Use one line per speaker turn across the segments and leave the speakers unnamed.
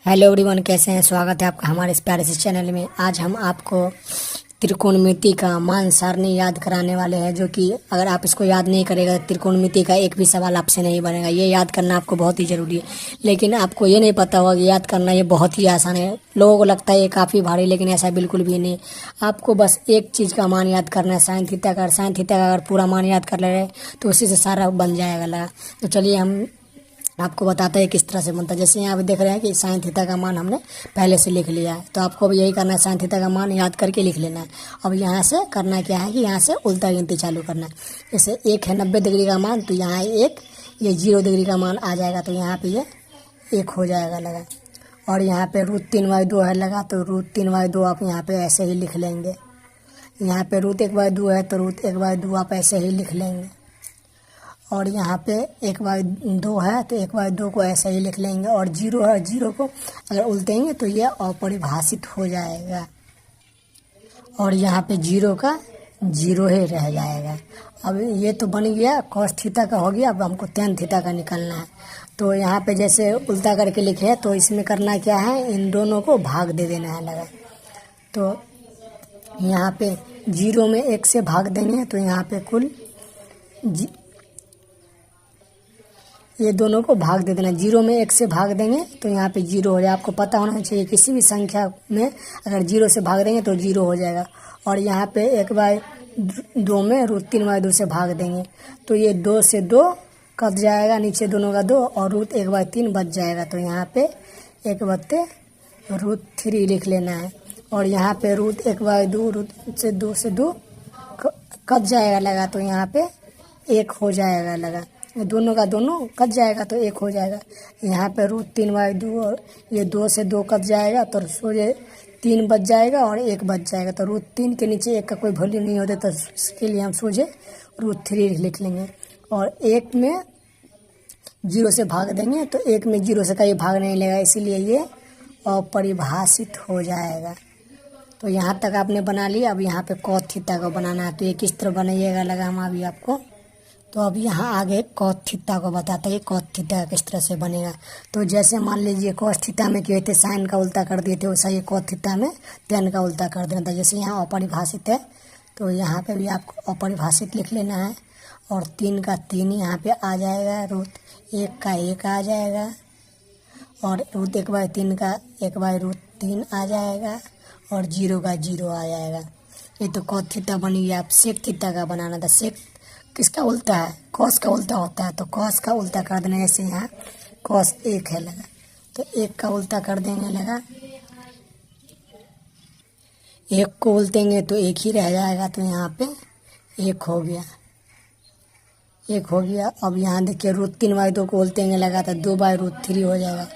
Hello everyone, कैसे हैं। स्वागत है आपका हमारे इस प्यारे से चैनल में। आज हम आपको त्रिकोणमिति का मान सारणी याद कराने वाले हैं, जो कि अगर आप इसको याद नहीं करेगा त्रिकोणमिति का एक भी सवाल आपसे नहीं बनेगा। ये याद करना आपको बहुत ही ज़रूरी है, लेकिन आपको ये नहीं पता होगा कि याद करना ये बहुत ही आसान है। लोगों को लगता है ये काफ़ी भारी, लेकिन ऐसा बिल्कुल भी नहीं। आपको बस एक चीज़ का मान याद करना है, साइन थीटा का। साइन थीटा का अगर पूरा मान याद कर ले रहे तो उसी से सारा बन जाएगा लगा। तो चलिए हम आपको बताते हैं किस तरह से बनता है। जैसे यहाँ पे देख रहे हैं कि साइन थीटा का मान हमने पहले से लिख लिया है, तो आपको भी यही करना है, साइन थीटा का मान याद करके लिख लेना है। अब यहाँ से करना क्या है कि यहाँ से उल्टा गिनती चालू करना है। जैसे एक है 90 डिग्री का मान, तो यहाँ एक ये 0 डिग्री का मान आ जाएगा, तो यहाँ पे ये 1 हो जाएगा लगा। और यहाँ पे √3/2 है लगा, तो √3/2 आप यहाँ पे ऐसे ही लिख लेंगे। यहाँ पे √1/2 है, तो √1/2 आप ऐसे ही लिख लेंगे। और यहाँ पे 1/2 है, तो 1/2 को ऐसे ही लिख लेंगे। और 0 है, 0 को अगर उल्टेंगे तो ये अपरिभाषित हो जाएगा, और यहाँ पे 0 का 0 ही रह जाएगा। अब ये तो बन गया cos थीटा का हो गया। अब हमको tan थीटा का निकालना है। तो यहाँ पे जैसे उल्टा करके लिखे है, तो इसमें करना क्या है, इन दोनों को भाग दे देना है लगा। तो यहाँ पे 0 में 1 से भाग देंगे, तो यहाँ पे कुल ये दोनों को भाग दे देना। 0 में 1 से भाग देंगे तो यहाँ पे 0 हो जाएगा। आपको पता होना चाहिए किसी भी संख्या में अगर 0 से भाग देंगे तो 0 हो जाएगा। और यहाँ पे 1/2 में √3/2 से भाग देंगे, तो ये 2 से 2 कट जाएगा, नीचे दोनों का 2, और √1/3 बच जाएगा। तो यहाँ पे 1/√3 लिख लेना है। और यहाँ पे √1/2 से 2 कट जाएगा लगा, तो यहाँ पे 1 हो जाएगा लगा। दोनों का दोनों कट जाएगा तो 1 हो जाएगा। यहाँ पे √3/2 और ये 2 से 2 कट जाएगा, तो सोचे 3 बच जाएगा और 1 बच जाएगा। तो √3 के नीचे 1 का कोई वैल्यू नहीं होता, तो इसके लिए हम सोचे √3 लिख लेंगे। और 1 में 0 से भाग देंगे, तो 1 में 0 से कहीं भाग नहीं लेगा, इसीलिए ये अपरिभाषित हो जाएगा। तो यहाँ तक आपने बना लिया। अब यहाँ पे cos थीटा को बनाना है, तो ये किस तरह बनाइएगा लगा हम अभी आपको। तो अब यहाँ आगे cos थीटा को बताते हैं cos थीटा किस तरह से बनेगा। तो जैसे मान लीजिए cos थीटा में किए थे साइन का उल्टा कर दिए थे, वैसा ये cos थीटा में tan का उल्टा कर देना था। जैसे यहाँ अपरिभाषित है, तो यहाँ पे भी आपको अपरिभाषित लिख लेना है। और 3 का 3 यहाँ पे आ जाएगा, √1 का 1 आ जाएगा, और √1/3 का 1/√3 आ जाएगा, और 0 का 0 आ जाएगा। ये तो cos थीटा बन गया। अब sec थीटा का बनाना था। sec किसका उल्टा है, cos का उल्टा होता है, तो cos का उल्टा कर देना। जैसे यहाँ cos 1 है लगा, तो 1 का उल्टा कर देंगे लगा। 1 को उल्टेंगे तो 1 ही रह जाएगा, तो यहाँ पे 1 हो गया, 1 हो गया। अब यहाँ देखिए √3/2 को उल्टेंगे लगा, तो 2/√3 हो जाएगा,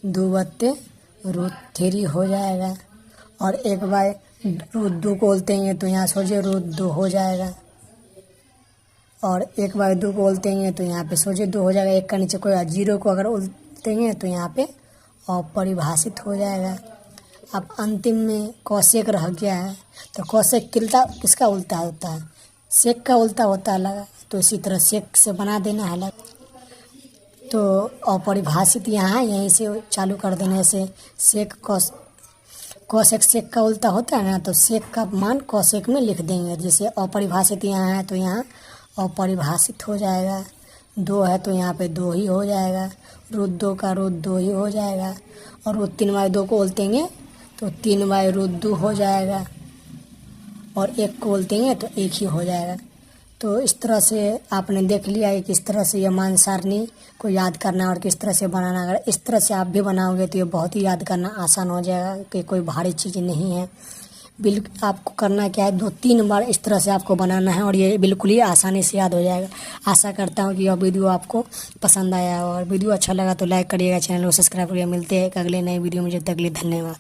2/√3 हो जाएगा। और 1/√2 को उल्टेंगे तो यहाँ सोचे √2 हो जाएगा। और 1/2 को उल्टेंगे तो यहाँ पे सोचे 2 हो जाएगा। 1 का नीचे कोई 0 को अगर उल्टेंगे तो यहाँ पे अपरिभाषित हो जाएगा। अब अंतिम में cosec रह गया है, तो cosec किसका उल्टा होता है, sec का उल्टा होता है लगा। तो इसी तरह sec से बना देना है लगा। तो अपरिभाषित यहाँ यहीं से चालू कर देने से sec cosec sec का उल्टा होता है ना, तो sec का मान cosec में लिख देंगे। जैसे अपरिभाषित यहाँ है, तो यहाँ अपरिभाषित हो जाएगा। 2 है तो यहाँ पे 2 ही हो जाएगा, √2 का √2 ही हो जाएगा। और √3/2 को उल्टेंगे तो 3/√2 हो जाएगा, और 1 को उल्टेंगे तो 1 ही हो जाएगा। तो इस तरह से आपने देख लिया है किस तरह से ये मान सारणी को याद करना और किस तरह से बनाना। अगर इस तरह से आप भी बनाओगे तो ये बहुत ही याद करना आसान हो जाएगा, कि कोई भारी चीज़ नहीं है। आपको करना क्या है, 2-3 बार इस तरह से आपको बनाना है, और ये बिल्कुल ही आसानी से याद हो जाएगा। आशा करता हूँ कि यह वीडियो आपको पसंद आया, और वीडियो अच्छा लगा तो लाइक करिएगा, चैनल को सब्सक्राइब करिएगा। मिलते हैं एक अगले नए वीडियो में, जब तक के लिए धन्यवाद।